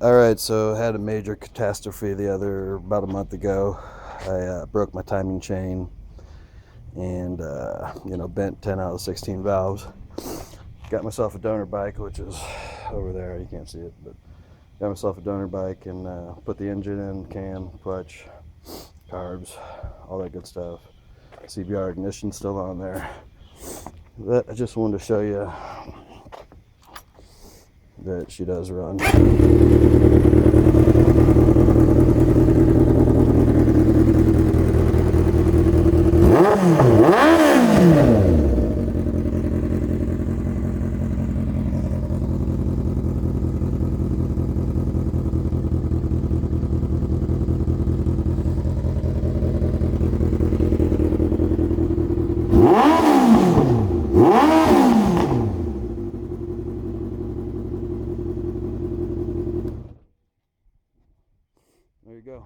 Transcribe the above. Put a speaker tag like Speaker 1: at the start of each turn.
Speaker 1: All right, so I had a major catastrophe about a month ago. I broke my timing chain and bent 10 out of 16 valves. Got myself a donor bike, which is over there. You can't see it, but got myself a donor bike and put the engine in, cam, clutch, carbs, all that good stuff. CBR ignition still on there. But I just wanted to show you that she does run. There you go.